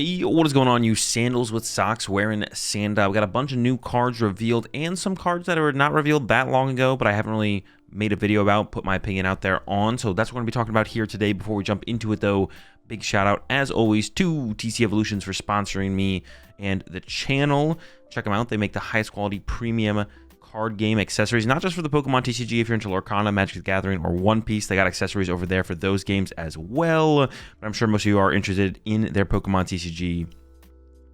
Hey, what is going on, you sandals with socks wearing Sanda? We got a bunch of new cards revealed and some cards that were not revealed that long ago, but I haven't really made a video about, put my opinion out there on. So that's what we're going to be talking about here today. Before we jump into it, though, big shout out, as always, to TC Evolutions for sponsoring me and the channel. Check them out. They make the highest quality premium card game accessories, not just for the Pokemon TCG. If you're into Lorcana, Magic the Gathering, or One Piece, they got accessories over there for those games as well. But I'm sure most of you are interested in their Pokemon TCG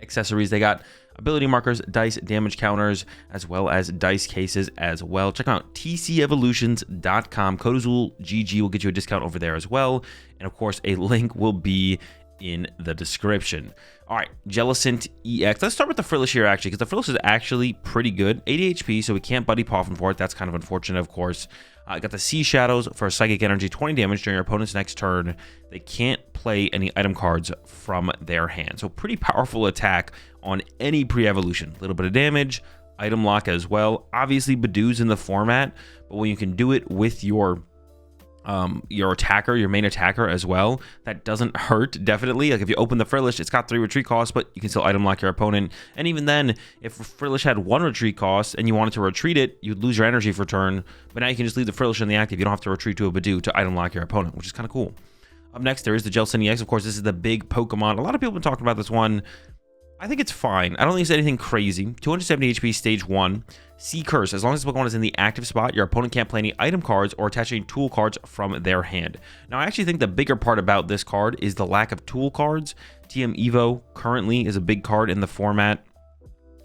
accessories. They got ability markers, dice, damage counters, as well as dice cases as well. Check out tcevolutions.com. Code AzulGG will get you a discount over there as well. And of course, a link will be in the description. All right, Jellicent EX. Let's start with the Frillish here, actually, because the Frillish is actually pretty good. 80 HP, so we can't Buddy Poffin for it. That's kind of unfortunate, of course. Got the Sea Shadows for Psychic Energy, 20 damage during your opponent's next turn. They can't play any item cards from their hand. So pretty powerful attack on any pre-evolution. A little bit of damage, item lock as well. Obviously, Badoo's in the format, but when you can do it with your attacker, your main attacker as well, that doesn't hurt, definitely. Like if you open the Frillish, it's got 3 retreat costs, but you can still item lock your opponent. And even then, if Frillish had 1 retreat cost and you wanted to retreat it, you'd lose your energy for turn, but now you can just leave the Frillish in the active. You don't have to retreat to a Badoo to item lock your opponent, which is kind of cool. Up next, there is the Jellicent EX. Of course, this is the big Pokemon. A lot of people have been talking about this one. I think it's fine. I don't think it's anything crazy. 270 HP, stage 1. Sea Curse. As long as the Pokemon is in the active spot, your opponent can't play any item cards or attach any tool cards from their hand. Now, I actually think the bigger part about this card is the lack of tool cards. TM Evo currently is a big card in the format.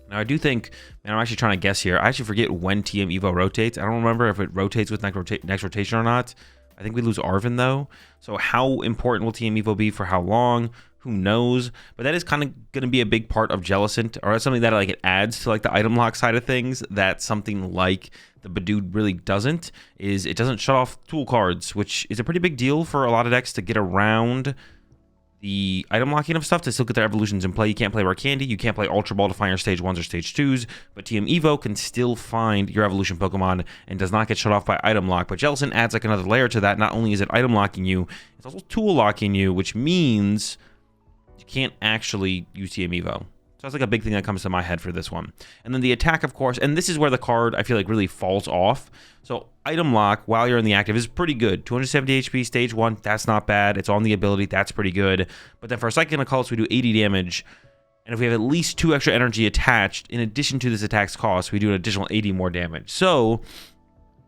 Now, I do think, man, I'm actually trying to guess here. I actually forget when TM Evo rotates. I don't remember if it rotates with next rotation or not. I think we lose Arvin, though. So how important will TM Evo be for how long? Who knows? But that is kind of going to be a big part of Jellicent, or something that like it adds to like the item lock side of things that something like the Badoo really doesn't, is it doesn't shut off tool cards, which is a pretty big deal for a lot of decks to get around the item locking of stuff to still get their evolutions in play. You can't play Rare Candy, you can't play Ultra Ball to find your stage 1s or stage 2s, but TM Evo can still find your evolution Pokemon and does not get shut off by item lock. But Jellicent adds like another layer to that. Not only is it item locking you, it's also tool locking you, which means you can't actually use TM Evo. So that's like a big thing that comes to my head for this one. And then the attack, of course, and this is where the card I feel like really falls off. So item lock while you're in the active is pretty good. 270 HP, stage 1, that's not bad. It's on the ability, that's pretty good. But then for a Psychic Colorless, we do 80 damage. And if we have at least 2 extra energy attached, in addition to this attack's cost, we do an additional 80 more damage. So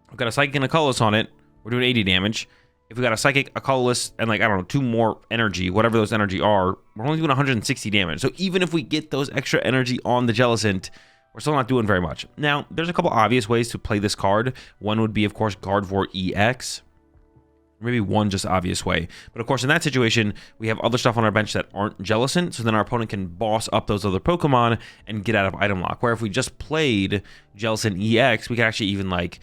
we've got a Psychic Colorless on it, we're doing 80 damage. If we got a Psychic, a Colorless, and like, I don't know, 2 more energy, whatever those energy are, we're only doing 160 damage. So even if we get those extra energy on the Jellicent, we're still not doing very much. Now, there's a couple obvious ways to play this card. One would be, of course, Gardevoir EX. Maybe one just obvious way. But of course, in that situation, we have other stuff on our bench that aren't Jellicent, so then our opponent can boss up those other Pokemon and get out of item lock. Where if we just played Jellicent EX, we could actually even like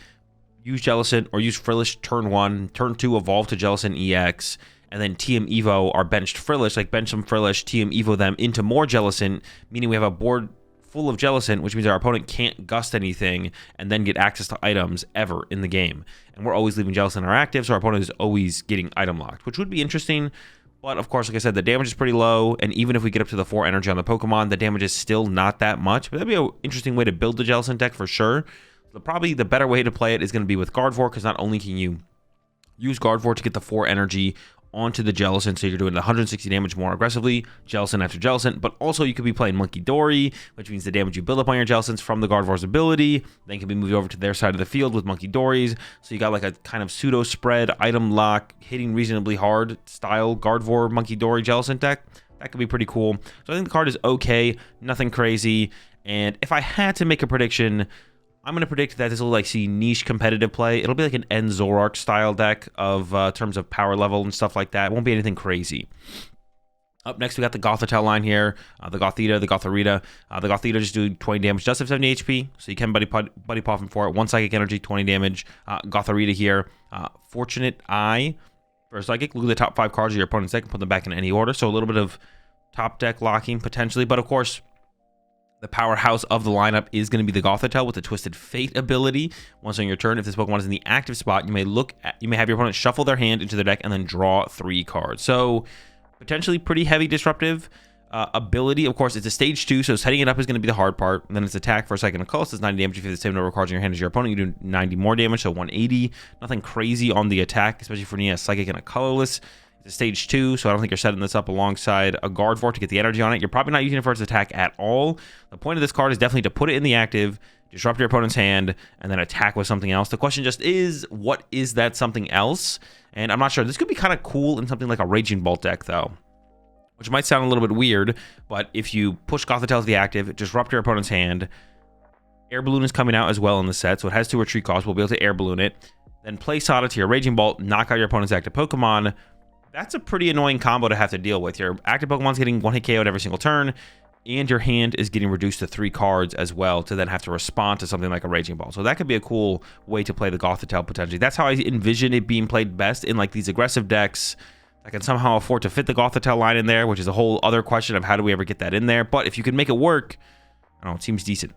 use Jellicent or use Frillish turn 1, turn 2 evolve to Jellicent EX, and then TM Evo our benched Frillish, like bench some Frillish, TM Evo them into more Jellicent, meaning we have a board full of Jellicent, which means our opponent can't gust anything and then get access to items ever in the game. And we're always leaving Jellicent in our active, so our opponent is always getting item locked, which would be interesting. But of course, like I said, the damage is pretty low, and even if we get up to the 4 energy on the Pokemon, the damage is still not that much. But that'd be an interesting way to build the Jellicent deck for sure. Probably the better way to play it is going to be with Gardevoir, because not only can you use Gardevoir to get the 4 energy onto the Jellicent, so you're doing 160 damage more aggressively, Jellicent after Jellicent, but also you could be playing Monkey Dory, which means the damage you build up on your Jellicents from the Gardevoir's ability then can be moved over to their side of the field with Monkey Dories, so you got like a kind of pseudo spread, item lock, hitting reasonably hard style Gardevoir Monkey Dory Jellicent deck. That could be pretty cool. So I think the card is okay, nothing crazy, and if I had to make a prediction, I'm going to predict that this will like see niche competitive play. It'll be like an End Zoroark style deck of terms of power level and stuff like that. It won't be anything crazy. Up next, we got the Gothitelle line here, the Gothita, the Gothorita. The Gothita just do 20 damage, just have 70 HP, so you can Buddy Poffin for it. 1 Psychic Energy, 20 damage. Gothorita here. Fortunate Eye for a Psychic. Look at the top 5 cards of your opponent's deck and put them back in any order. So a little bit of top deck locking potentially, but of course, the powerhouse of the lineup is going to be the Gothitelle with the Twisted Fate ability. Once on your turn, if this Pokemon is in the active spot, you may have your opponent shuffle their hand into their deck and then draw 3 cards. So potentially pretty heavy disruptive. ability, of course, it's a stage 2, so setting it up is going to be the hard part. And then its attack for a second of colors does 90 damage. If you have the same number of cards in your hand as your opponent, you do 90 more damage, so 180. Nothing crazy on the attack, especially for needing a psychic and a colorless. It's a stage 2, so I don't think you're setting this up alongside a Gardevoir to get the energy on it. You're probably not using it for its attack at all. The point of this card is definitely to put it in the active, disrupt your opponent's hand, and then attack with something else. The question just is, what is that something else? And I'm not sure. This could be kind of cool in something like a Raging Bolt deck, though, which might sound a little bit weird, but if you push Gothitelle to the active, disrupt your opponent's hand, Air Balloon is coming out as well in the set, so it has 2 retreat costs. We'll be able to Air Balloon it. Then play Sada to your Raging Bolt, knock out your opponent's active Pokemon. That's a pretty annoying combo to have to deal with. Your active Pokemon's getting 1-hit KO'd every single turn, and your hand is getting reduced to 3 cards as well to then have to respond to something like a Raging Ball. So that could be a cool way to play the Gothitelle potentially. That's how I envision it being played best in like these aggressive decks. I can somehow afford to fit the Gothitelle line in there, which is a whole other question of how do we ever get that in there. But if you can make it work, I don't know, it seems decent.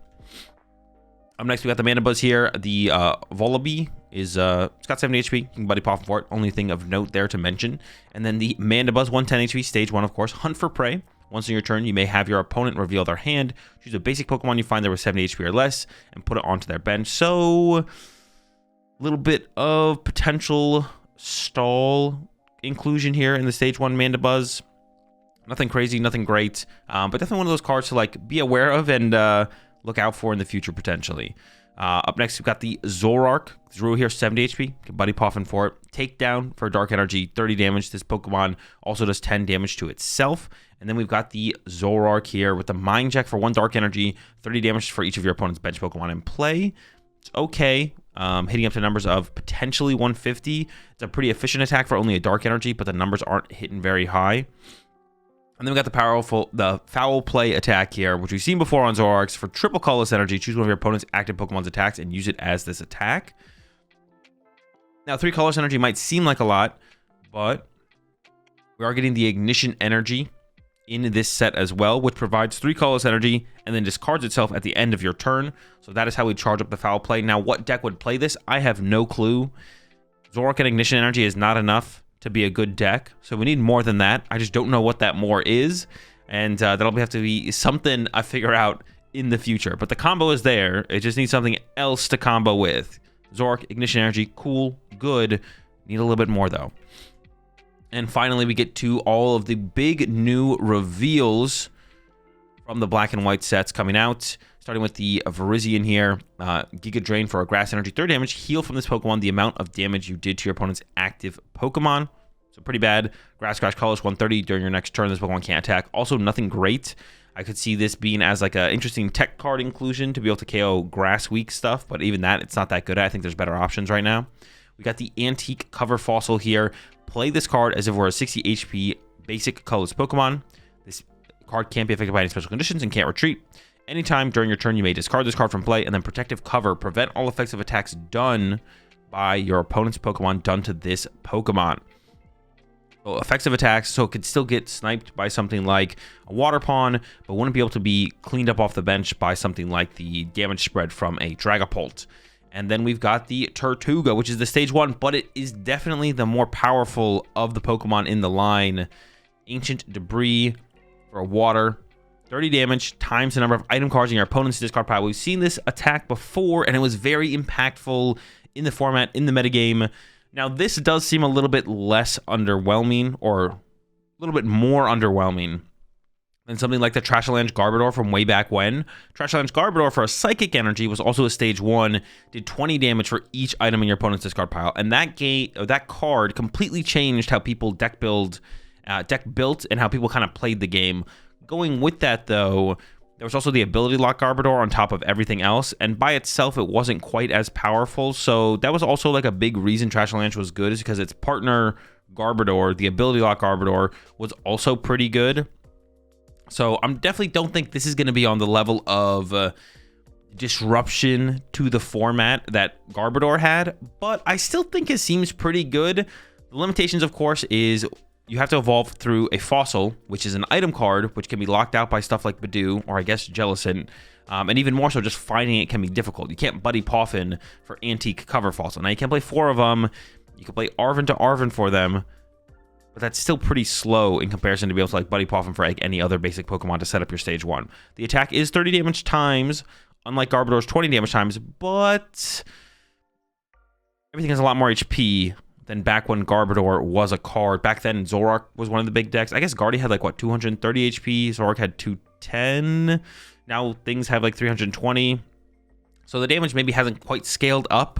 Up next, we got the Mandibuzz here. The Volibee is it's got 70 HP. You can buddy pop for it. Only thing of note there to mention. And then the Mandibuzz 110 HP, stage 1, of course. Hunt for prey. Once in your turn, you may have your opponent reveal their hand. Choose a basic Pokemon you find there with 70 HP or less, and put it onto their bench. So, a little bit of potential stall inclusion here in the stage 1 Mandibuzz. Nothing crazy, nothing great, but definitely one of those cards to like be aware of and look out for in the future potentially. Up next, we've got the Zoroark. Zorua here, 70 HP. Get buddy poffin for it. Takedown for Dark Energy, 30 damage. This Pokemon also does 10 damage to itself. And then we've got the Zoroark here with the Mind Jack for 1 Dark Energy, 30 damage for each of your opponent's bench Pokemon in play. It's okay. Hitting up to numbers of potentially 150. It's a pretty efficient attack for only a Dark Energy, but the numbers aren't hitting very high. And then we got the foul play attack here, which we've seen before on Zoroarks. For triple colorless energy, choose one of your opponent's active Pokemon's attacks and use it as this attack. Now, 3 colorless energy might seem like a lot, but we are getting the ignition energy in this set as well, which provides 3 colorless energy and then discards itself at the end of your turn. So that is how we charge up the foul play. Now, what deck would play this? I have no clue. Zoroark and ignition energy is not enough to be a good deck, so we need more than that. I just don't know what that more is, and that'll have to be something I figure out in the future. But the combo is there. It just needs something else to combo with. Zoroark, ignition energy, cool, good. Need a little bit more though. And finally, we get to all of the big new reveals from the black and white sets coming out. Starting with the Virizion here. Giga Drain for a grass energy, 30 damage. Heal from this Pokemon the amount of damage you did to your opponent's active Pokemon. So pretty bad. Grass Crash Colors, 130 during your next turn. This Pokemon can't attack. Also nothing great. I could see this being as like an interesting tech card inclusion to be able to KO Grass Weak stuff. But even that, it's not that good. I think there's better options right now. We got the Antique Cover Fossil here. Play this card as if we're a 60 HP basic colorless Pokemon. This card can't be affected by any special conditions and can't retreat. Anytime during your turn, you may discard this card from play, and then Protective Cover. Prevent all effects of attacks done by your opponent's Pokemon done to this Pokemon. So effects of attacks, so it could still get sniped by something like a Water Pawn, but wouldn't be able to be cleaned up off the bench by something like the damage spread from a Dragapult. And then we've got the Tortuga, which is the stage 1, but it is definitely the more powerful of the Pokemon in the line. Ancient Debris for a water. 30 damage times the number of item cards in your opponent's discard pile. We've seen this attack before, and it was very impactful in the format, in the metagame. Now, this does seem a little bit less underwhelming, or a little bit more underwhelming than something like the Trashalange Garbodor from way back when. Trashalange Garbodor for a Psychic Energy was also a stage 1, did 20 damage for each item in your opponent's discard pile, and that card completely changed how people deck built and how people kind of played the game. Going with that, though, there was also the Ability Lock Garbodor on top of everything else, and by itself, it wasn't quite as powerful, so that was also like a big reason Trashalanche was good, is because its partner Garbodor, the Ability Lock Garbodor, was also pretty good. So I definitely don't think this is going to be on the level of disruption to the format that Garbodor had, but I still think it seems pretty good. The limitations, of course, is you have to evolve through a fossil, which is an item card, which can be locked out by stuff like Badoo, or I guess Jellicent. And even more so, just finding it can be difficult. You can't Buddy Poffin for Antique Cover Fossil. Now, you can play 4 of them. You can play Arven to Arven for them. but that's still pretty slow in comparison to be able to like Buddy Poffin for like any other basic Pokemon to set up your stage 1. The attack is 30 damage times, unlike Garbodor's 20 damage times, but everything has a lot more HP than back when Garbodor was a card. Back then, Zoroark was one of the big decks. I guess Guardy had like, what, 230 HP? Zoroark had 210. Now things have like 320. So the damage maybe hasn't quite scaled up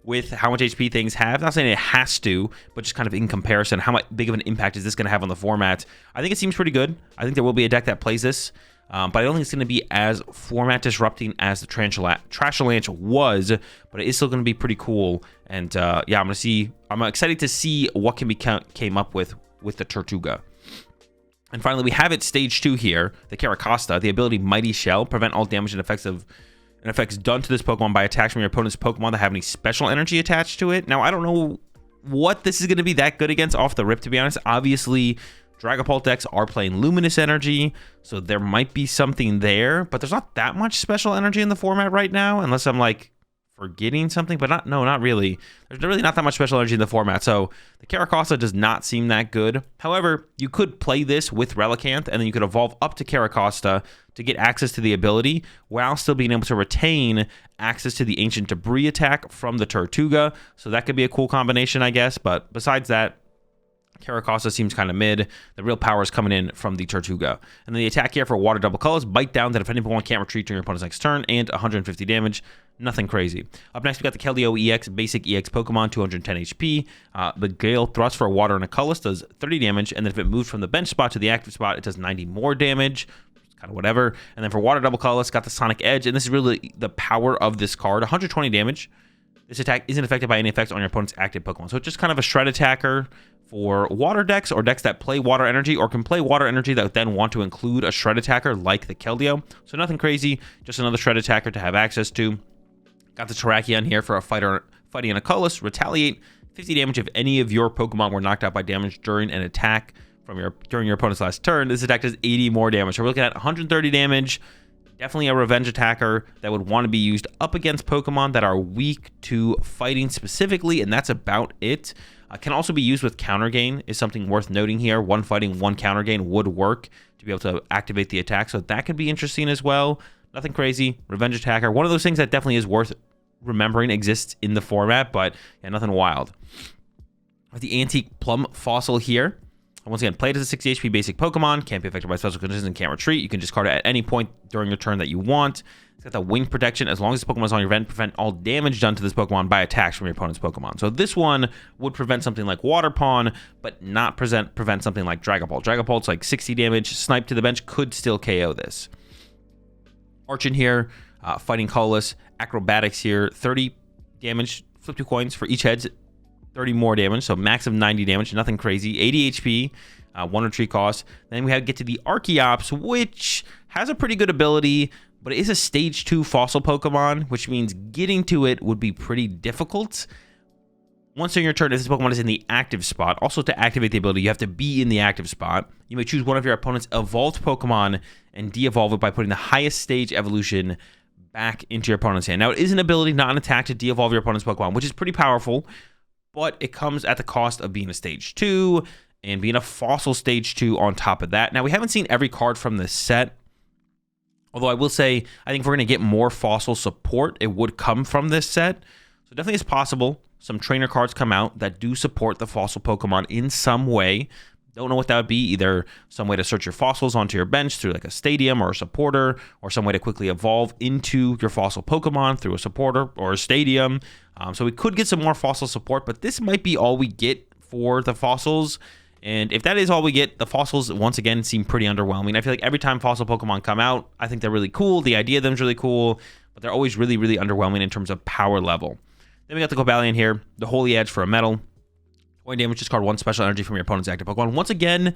with how much HP things have. Not saying it has to, but just kind of in comparison, how much big of an impact is this going to have on the format? I think it seems pretty good. I think there will be a deck that plays this, but I don't think it's going to be as format disrupting as the Trashalanche was, but it is still going to be pretty cool. And yeah, I'm excited to see what can be came up with the Tortuga. And finally, we have it stage 2 here, the Caracosta, the ability Mighty Shell, prevent all damage and effects done to this Pokemon by attacks from your opponent's Pokemon that have any special energy attached to it. Now, I don't know what this is going to be that good against off the rip, to be honest. Obviously, Dragapult decks are playing Luminous Energy, so there might be something there, but there's not that much special energy in the format right now, unless I'm like forgetting something, but not really. There's really not that much special energy in the format, so the Caracosta does not seem that good. However, you could play this with Relicanth, and then you could evolve up to Caracosta to get access to the ability, while still being able to retain access to the Ancient Debris attack from the Tortuga, so that could be a cool combination, I guess, but besides that, Caracosta seems kind of mid. The real power is coming in from the Tortuga. And then the attack here for Water Double Colors, bite down that if any Pokemon can't retreat during your opponent's next turn, and 150 damage. Nothing crazy. Up next, we got the Keldeo EX, basic EX Pokemon, 210 HP. The Gale Thrust for Water and a Colorless does 30 damage, and then if it moves from the bench spot to the active spot, it does 90 more damage. Kind of whatever. And then for Water Double Colorless, got the Sonic Edge, and this is really the power of this card. 120 damage. This attack isn't affected by any effects on your opponent's active Pokemon. So it's just kind of a shred attacker for water decks or decks that play water energy or can play water energy that then want to include a shred attacker like the Keldeo. So nothing crazy, just another shred attacker to have access to. Got the Terrakion here for a fighting in a Colorless. Retaliate 50 damage if any of your Pokemon were knocked out by damage during an attack during your opponent's last turn. This attack does 80 more damage. So we're looking at 130 damage. Definitely a revenge attacker that would want to be used up against Pokemon that are weak to fighting specifically, and that's about it. Can also be used with counter gain, is something worth noting here. One fighting, one counter gain would work to be able to activate the attack, so that could be interesting as well. Nothing crazy. Revenge attacker. One of those things that definitely is worth remembering exists in the format, but yeah, nothing wild. With the Antique Plum Fossil here. Once again, played as a 60 HP basic Pokemon, can't be affected by special conditions and can't retreat. You can discard it at any point during your turn that you want. It's got the wing protection. As long as the Pokemon is on your event, prevent all damage done to this Pokemon by attacks from your opponent's Pokemon. So this one would prevent something like Water Pawn, but not prevent something like Dragapult. Dragapult's like 60 damage. Snipe to the bench could still KO this. Archon here, fighting Colorless. Acrobatics here, 30 damage. Flip 2 coins for each head. 30 more damage, so max of 90 damage, nothing crazy. 80 HP, 1 retreat cost. Then we have to get to the Archeops, which has a pretty good ability, but it is a stage 2 fossil Pokemon, which means getting to it would be pretty difficult. Once during your turn, if this Pokemon is in the active spot, also to activate the ability, you have to be in the active spot. You may choose one of your opponent's evolved Pokemon and de-evolve it by putting the highest stage evolution back into your opponent's hand. Now, it is an ability, not an attack, to de-evolve your opponent's Pokemon, which is pretty powerful, but it comes at the cost of being a stage 2 and being a fossil stage 2 on top of that. Now, we haven't seen every card from this set, although I will say, I think if we're going to get more fossil support, it would come from this set. So definitely it's possible some trainer cards come out that do support the fossil Pokemon in some way. Don't know what that would be, either some way to search your fossils onto your bench through like a stadium or a supporter, or some way to quickly evolve into your fossil Pokemon through a supporter or a stadium. So we could get some more fossil support, but this might be all we get for the fossils. And if that is all we get, the fossils, once again, seem pretty underwhelming. I feel like every time fossil Pokemon come out, I think they're really cool. The idea of them is really cool, but they're always really, really underwhelming in terms of power level. Then we got the Cobalion here, the Holy Edge for a metal. 20 damage, discard 1 special energy from your opponent's active Pokemon. Once again,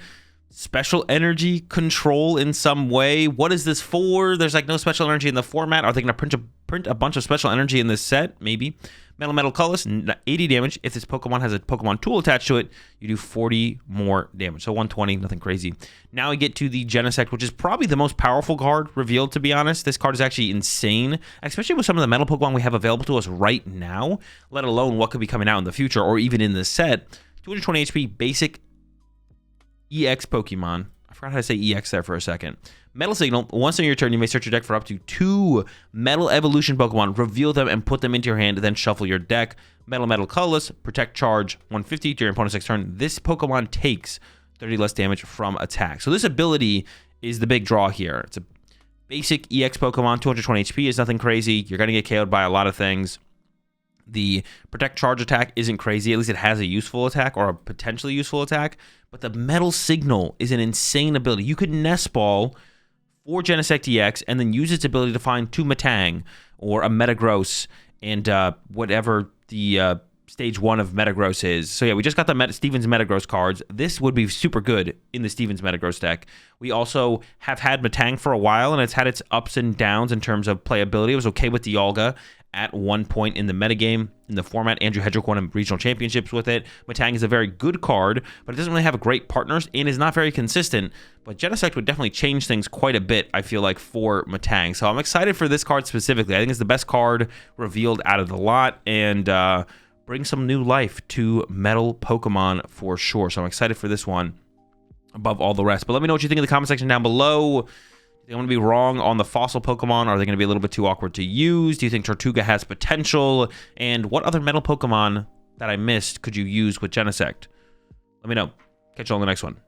special energy control in some way. What is this for? There's like no special energy in the format. Are they going to print a bunch of special energy in this set? Maybe. Metal Colorless, 80 damage. If this Pokemon has a Pokemon tool attached to it, you do 40 more damage. So 120, nothing crazy. Now we get to the Genesect, which is probably the most powerful card revealed, to be honest. This card is actually insane, especially with some of the metal Pokemon we have available to us right now, let alone what could be coming out in the future or even in this set. 220 HP, basic EX Pokemon. I forgot how to say EX there for a second. Metal Signal. Once on your turn, you may search your deck for up to 2 Metal Evolution Pokemon. Reveal them and put them into your hand, then shuffle your deck. Metal Colorless. Protect Charge. 150 during your opponent's next turn. This Pokemon takes 30 less damage from attack. So this ability is the big draw here. It's a basic EX Pokemon. 220 HP is nothing crazy. You're going to get KO'd by a lot of things. The Protect Charge attack isn't crazy. At least it has a useful attack or a potentially useful attack. But the Metal Signal is an insane ability. You could Nest Ball for Genesect EX and then use its ability to find 2 Metang or a Metagross and whatever the stage 1 of Metagross is. So yeah, we just got the Stevens Metagross cards. This would be super good in the Stevens Metagross deck. We also have had Metang for a while, and it's had its ups and downs in terms of playability. It was okay with Dialga at one point in the metagame, in the format. Andrew Hedrick won regional championships with it. Metang is a very good card, but it doesn't really have great partners and is not very consistent. But Genesect would definitely change things quite a bit, I feel like, for Metang. So I'm excited for this card specifically. I think it's the best card revealed out of the lot, and bring some new life to Metal Pokemon for sure. So I'm excited for this one above all the rest. But let me know what you think in the comment section down below. Do you want to be wrong on the fossil Pokemon? Are they going to be a little bit too awkward to use? Do you think Tortuga has potential? And what other metal Pokemon that I missed could you use with Genesect? Let me know. Catch you on the next one.